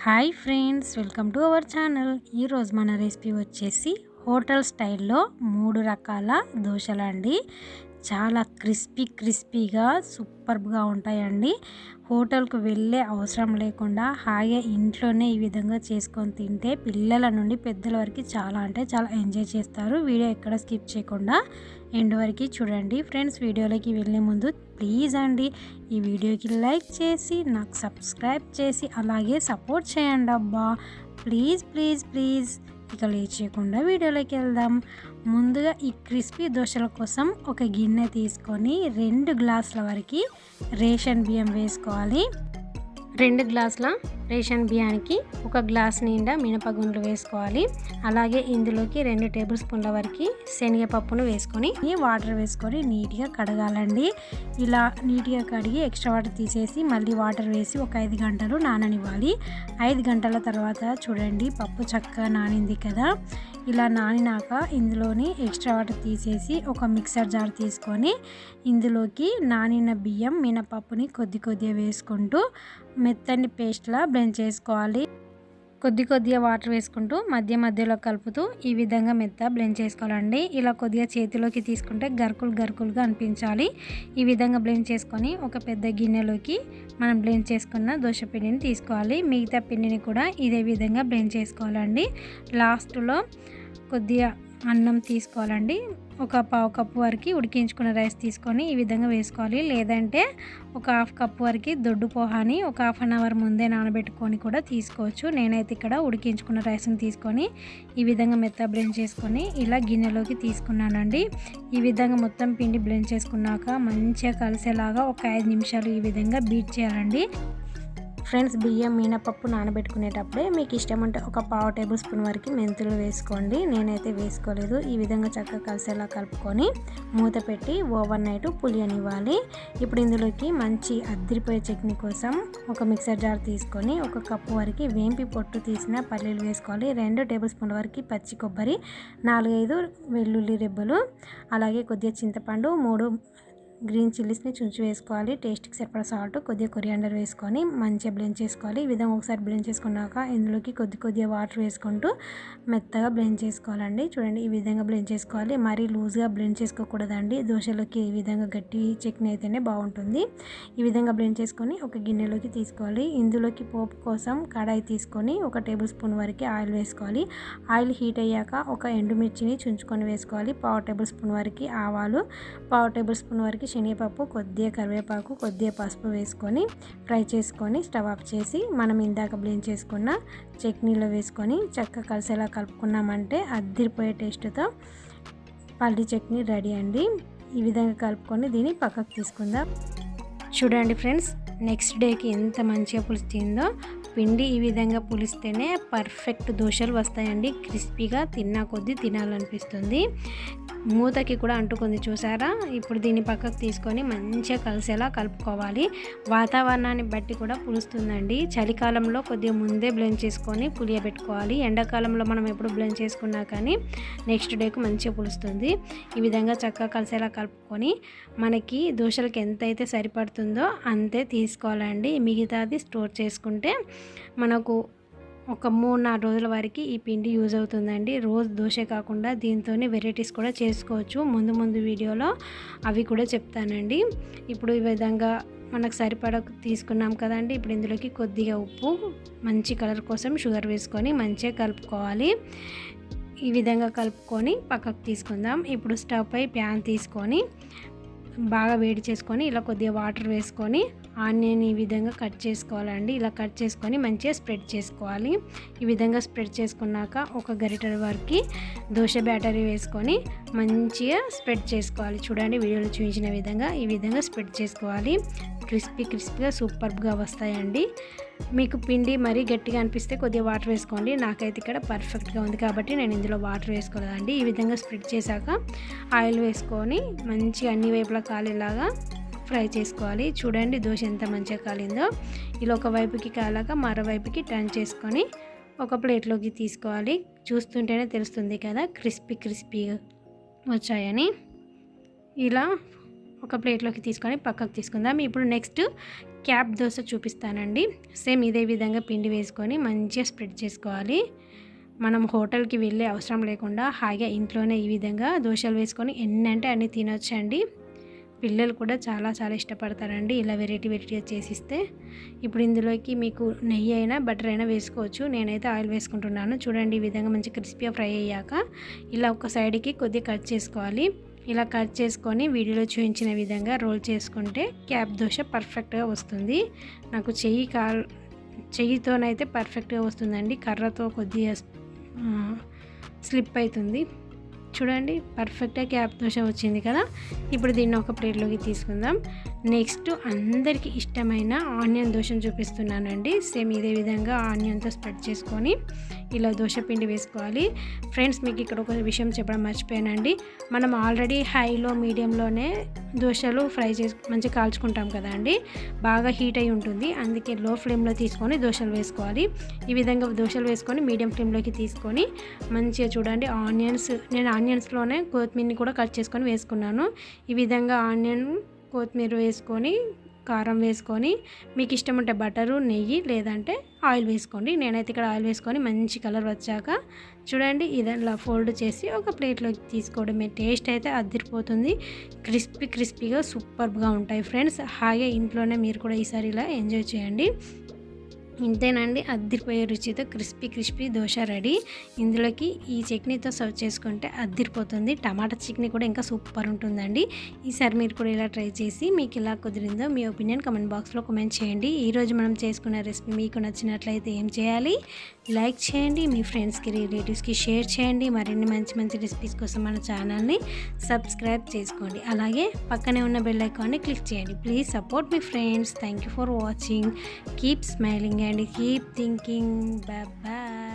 Hi friends, welcome to our channel. ఈరోజు మన recipe వచ్చేసి హోటల్ స్టైల్లో 3 రకాల దోశలండి. చాలా క్రిస్పీగా సూపర్గా ఉంటాయండి. హోటల్కు వెళ్ళే అవసరం లేకుండా హాయిగా ఇంట్లోనే ఈ విధంగా చేసుకొని తింటే పిల్లల నుండి పెద్దల వరకు చాలా అంటే చాలా ఎంజాయ్ చేస్తారు. వీడియో ఎక్కడ స్కిప్ చేయకుండా ఎండ్ వరకు చూడండి. ఫ్రెండ్స్, వీడియోలోకి వెళ్ళే ముందు ప్లీజ్ అండి ఈ వీడియోకి లైక్ చేసి నాకు సబ్స్క్రైబ్ చేసి అలాగే సపోర్ట్ చేయండి అబ్బా. ప్లీజ్. ఇక లేట్ చేయకుండా వీడియోలోకి వెళ్దాం. ముందుగా ఈ క్రిస్పీ దోశల కోసం ఒక గిన్నె తీసుకొని 2 గ్లాసుల వరకు రేషన్ బియ్యం వేసుకోవాలి. 2 గ్లాసుల రేషన్ బియ్యానికి 1 గ్లాస్ నిండా మినపగుండ్లు వేసుకోవాలి. అలాగే ఇందులోకి 2 టేబుల్ స్పూన్ల వరకు శనగపప్పును వేసుకొని వాటర్ వేసుకొని నీట్గా కడగాలండి. ఇలా నీట్గా కడిగి ఎక్స్ట్రా వాటర్ తీసేసి మళ్ళీ వాటర్ వేసి ఒక 5 గంటలు నాననివ్వాలి. 5 గంటల తర్వాత చూడండి పప్పు చక్కగా నానింది కదా. ఇలా నానినాక ఇందులోని ఎక్స్ట్రా వాటర్ తీసేసి ఒక మిక్సర్ జార్ తీసుకొని ఇందులోకి నానిన బియ్యం మినపప్పుని కొద్దిగా వేసుకుంటూ మెత్తని పేస్ట్లా బ్లెండ్ చేసుకోవాలి. కొద్దిగా వాటర్ వేసుకుంటూ మధ్యలో కలుపుతూ ఈ విధంగా మెత్త బ్లెండ్ చేసుకోవాలండి. ఇలా కొద్దిగా చేతిలోకి తీసుకుంటే గరుకులుగా అనిపించాలి. ఈ విధంగా బ్లెండ్ చేసుకొని ఒక పెద్ద గిన్నెలోకి మనం బ్లెండ్ చేసుకున్న దోశ పిండిని తీసుకోవాలి. మిగతా పిండిని కూడా ఇదే విధంగా బ్లెండ్ చేసుకోవాలండి. లాస్ట్లో కొద్దిగా అన్నం తీసుకోవాలండి. ఒక పావు కప్పు వరకు ఉడికించుకున్న రైస్ తీసుకొని ఈ విధంగా వేసుకోవాలి. లేదంటే ఒక హాఫ్ కప్పు వరకు దొడ్డు పోహాని ఒక హాఫ్ అన్ అవర్ ముందే నానబెట్టుకొని కూడా తీసుకోవచ్చు. నేనైతే ఇక్కడ ఉడికించుకున్న రైస్ని తీసుకొని ఈ విధంగా మెత్త బ్లెండ్ చేసుకొని ఇలా గిన్నెలోకి తీసుకున్నానండి. ఈ విధంగా మొత్తం పిండి బ్లెండ్ చేసుకున్నాక మంచిగా కలిసేలాగా ఒక 5 నిమిషాలు ఈ విధంగా బీట్ చేయాలండి. ఫ్రెండ్స్, బియ్యం మినపప్పు నానబెట్టుకునేటప్పుడే మీకు ఇష్టం ఉంటే ఒక పావు టేబుల్ స్పూన్ వరకు మెంతులు వేసుకోండి. నేనైతే వేసుకోలేదు. ఈ విధంగా చక్కగా కలిసేలా కలుపుకొని మూత పెట్టి ఓవర్ నైట్ పులియనివ్వాలి. ఇప్పుడు ఇందులోకి మంచి అద్దిరిపోయే చట్నీ కోసం ఒక మిక్సర్ జార్ తీసుకొని 1 కప్పు వరకు వేంపి పొట్టు తీసిన పల్లీలు వేసుకోవాలి. 2 టేబుల్ స్పూన్ల వరకు పచ్చి కొబ్బరి, 4-5 వెల్లుల్లి రెబ్బలు, అలాగే కొద్దిగా చింతపండు, 3 గ్రీన్ చిల్లీస్ని చుంచి వేసుకోవాలి. టేస్ట్కి సరిపడా సాల్ట్, కొద్దిగా కొరియాండర్ వేసుకొని మంచిగా బ్లెండ్ చేసుకోవాలి. ఈ విధంగా ఒకసారి బ్లెండ్ చేసుకున్నాక ఇందులోకి కొద్దిగా వాటర్ వేసుకుంటూ మెత్తగా బ్లెండ్ చేసుకోవాలండి. చూడండి, ఈ విధంగా బ్లెండ్ చేసుకోవాలి. మరీ లూజ్గా బ్లెండ్ చేసుకోకూడదండి. దోశలోకి ఈ విధంగా గట్టి చట్నీ అయితేనే బాగుంటుంది. ఈ విధంగా బ్లెండ్ చేసుకొని ఒక గిన్నెలోకి తీసుకోవాలి. ఇందులోకి పోపు కోసం కడాయి తీసుకొని 1 టేబుల్ స్పూన్ వరకు ఆయిల్ వేసుకోవాలి. ఆయిల్ హీట్ అయ్యాక ఒక ఎండుమిర్చిని చుంచుకొని వేసుకోవాలి. పావు టేబుల్ స్పూన్ వరకు ఆవాలు, పావు టేబుల్ స్పూన్ వరకు శనగపప్పు, కొద్దిగా కరివేపాకు, కొద్దిగా పసుపు వేసుకొని ఫ్రై చేసుకొని స్టవ్ ఆఫ్ చేసి మనం ఇందాక బ్లెండ్ చేసుకున్న చట్నీలో వేసుకొని చక్కగా కలిసేలా కలుపుకున్నామంటే అద్దిరిపోయే టేస్ట్తో పల్లి చట్నీ రెడీ అండి. ఈ విధంగా కలుపుకొని దీన్ని పక్కకు తీసుకుందాం. చూడండి ఫ్రెండ్స్, నెక్స్ట్ డేకి ఎంత మంచిగా పులుస్తుందో. పిండి ఈ విధంగా పులిస్తేనే పర్ఫెక్ట్ దోశలు వస్తాయండి. క్రిస్పీగా తిన్నా కొద్దీ తినాలనిపిస్తుంది. మూతకి కూడా అంటుకుంది చూసారా. ఇప్పుడు దీన్ని పక్కకు తీసుకొని మంచిగా కలిసేలా కలుపుకోవాలి. వాతావరణాన్ని బట్టి కూడా పులుస్తుందండి. చలికాలంలో కొద్దిగా ముందే బ్లెండ్ చేసుకొని పులియబెట్టుకోవాలి. ఎండాకాలంలో మనం ఎప్పుడు బ్లెండ్ చేసుకున్నా కానీ నెక్స్ట్ డేకు మంచిగా పులుస్తుంది. ఈ విధంగా చక్కగా కలిసేలా కలుపుకొని మనకి దోశలకి ఎంతైతే సరిపడుతుందో అంతే తీసుకోవాలండి. మిగతాది స్టోర్ చేసుకుంటే మనకు ఒక 3-4 రోజుల వరకు ఈ పిండి యూజ్ అవుతుందండి. రోజు దోశ కాకుండా దీంతోనే వెరైటీస్ కూడా చేసుకోవచ్చు. ముందు వీడియోలో అవి కూడా చెప్తానండి. ఇప్పుడు ఈ విధంగా మనకు సరిపడా తీసుకున్నాం కదండి. ఇప్పుడు ఇందులోకి కొద్దిగా ఉప్పు, మంచి కలర్ కోసం షుగర్ వేసుకొని మంచిగా కలుపుకోవాలి. ఈ విధంగా కలుపుకొని పక్కకు తీసుకుందాం. ఇప్పుడు స్టవ్ పై ప్యాన్ తీసుకొని బాగా వేడి చేసుకొని ఇలా కొద్దిగా వాటర్ వేసుకొని ఆనియన్ ఈ విధంగా కట్ చేసుకోవాలండి. ఇలా కట్ చేసుకొని మంచిగా స్ప్రెడ్ చేసుకోవాలి. ఈ విధంగా స్ప్రెడ్ చేసుకున్నాక ఒక గరిటె వరకు దోశ బ్యాటరీ వేసుకొని మంచిగా స్ప్రెడ్ చేసుకోవాలి. చూడండి, వీడియోలో చూపించిన విధంగా ఈ విధంగా స్ప్రెడ్ చేసుకోవాలి. క్రిస్పీగా సూపర్గా వస్తాయండి. మీకు పిండి మరీ గట్టిగా అనిపిస్తే కొద్దిగా వాటర్ వేసుకోండి. నాకైతే ఇక్కడ పర్ఫెక్ట్గా ఉంది కాబట్టి నేను ఇందులో వాటర్ వేసుకోలేదండి. ఈ విధంగా స్ప్రెడ్ చేశాక ఆయిల్ వేసుకొని మంచిగా అన్ని వైపులా కాలేలాగా ఫ్రై చేసుకోవాలి. చూడండి దోశ ఎంత మంచిగా కాలిందో. ఇలా ఒక వైపుకి కాలాక మరోవైపుకి టర్న్ చేసుకొని ఒక ప్లేట్లోకి తీసుకోవాలి. చూస్తుంటేనే తెలుస్తుంది కదా క్రిస్పీగా వచ్చాయని. ఇలా ఒక ప్లేట్లోకి తీసుకొని పక్కకు తీసుకుందాం. ఇప్పుడు నెక్స్ట్ క్యాప్ దోశ చూపిస్తానండి. సేమ్ ఇదే విధంగా పిండి వేసుకొని మంచిగా స్ప్రెడ్ చేసుకోవాలి. మనం హోటల్కి వెళ్ళే అవసరం లేకుండా హాయిగా ఇంట్లోనే ఈ విధంగా దోశలు వేసుకొని ఎన్ని అంటే అన్ని తినొచ్చండి. పిల్లలు కూడా చాలా చాలా ఇష్టపడతారండి ఇలా వెరైటీగా చేసిస్తే. ఇప్పుడు ఇందులోకి మీకు నెయ్యి అయినా బటర్ అయినా వేసుకోవచ్చు. నేనైతే ఆయిల్ వేసుకుంటున్నాను. చూడండి ఈ విధంగా మంచి క్రిస్పీగా ఫ్రై అయ్యాక ఇలా ఒక సైడ్కి కొద్దిగా కట్ చేసుకోవాలి. ఇలా కట్ చేసుకొని వీడియోలో చూపించిన విధంగా రోల్ చేసుకుంటే క్యాప్ దోశ పర్ఫెక్ట్గా వస్తుంది. నాకు చెయ్యితోనైతే పర్ఫెక్ట్గా వస్తుందండి. కర్రతో కొద్దిగా స్లిప్ అవుతుంది. చూడండి పర్ఫెక్ట్గా క్యాప్ దోశ వచ్చింది కదా. ఇప్పుడు దీన్ని ఒక ప్లేట్లోకి తీసుకుందాం. నెక్స్ట్ అందరికీ ఇష్టమైన ఆనియన్ దోశను చూపిస్తున్నానండి. సేమ్ ఇదే విధంగా ఆనియన్తో స్ప్రెడ్ చేసుకొని ఇలా దోశ పిండి వేసుకోవాలి. ఫ్రెండ్స్ మీకు ఇక్కడ ఒక విషయం చెప్పడం మర్చిపోయానండి. మనం ఆల్రెడీ హైలో మీడియంలోనే దోశలు ఫ్రై మంచిగా కాల్చుకుంటాం కదా అండి. బాగా హీట్ అయి ఉంటుంది. అందుకే లో ఫ్లేమ్లో తీసుకొని దోశలు వేసుకోవాలి. ఈ విధంగా దోశలు వేసుకొని మీడియం ఫ్లేమ్లోకి తీసుకొని మంచిగా చూడండి నేను ఆనియన్స్లోనే కొత్తిమీరని కూడా కట్ చేసుకొని వేసుకున్నాను. ఈ విధంగా ఆనియన్ కొత్తిమీర వేసుకొని కారం వేసుకొని మీకు ఇష్టం ఉంటే బటరు నెయ్యి లేదంటే ఆయిల్ వేసుకోండి. నేనైతే ఇక్కడ ఆయిల్ వేసుకొని మంచి కలర్ వచ్చాక చూడండి ఇలా ఫోల్డ్ చేసి ఒక ప్లేట్లోకి తీసుకోవడమే. టేస్ట్ అయితే అదిరిపోతుంది. క్రిస్పీగా సూపర్గా ఉంటాయి ఫ్రెండ్స్. హాయిగా ఇంట్లోనే మీరు కూడా ఈసారి ఇలా ఎంజాయ్ చేయండి. ఇంతేనండి, అద్దిరిపోయే రుచితో క్రిస్పీ దోశ రెడీ. ఇందులోకి ఈ చట్నీతో సర్వ్ చేసుకుంటే అద్దిరిపోతుంది. టమాటా చట్నీ కూడా ఇంకా సూపర్ ఉంటుందండి. ఈసారి మీరు కూడా ఇలా ట్రై చేసి మీకు ఇలా కుదిరిందో మీ ఒపీనియన్ కమెంట్ బాక్స్లో కామెంట్ చేయండి. ఈరోజు మనం చేసుకున్న రెసిపీ మీకు నచ్చినట్లయితే ఏం చేయాలి? లైక్ చేయండి, మీ ఫ్రెండ్స్కి రిలేటివ్స్కి షేర్ చేయండి. మరిన్ని మంచి రెసిపీస్ కోసం మన ఛానల్ని సబ్స్క్రైబ్ చేసుకోండి. అలాగే పక్కనే ఉన్న బెల్ ఐకాన్ని క్లిక్ చేయండి. Please support me friends. Thank you for watching. Keep smiling and keep thinking. Bye bye.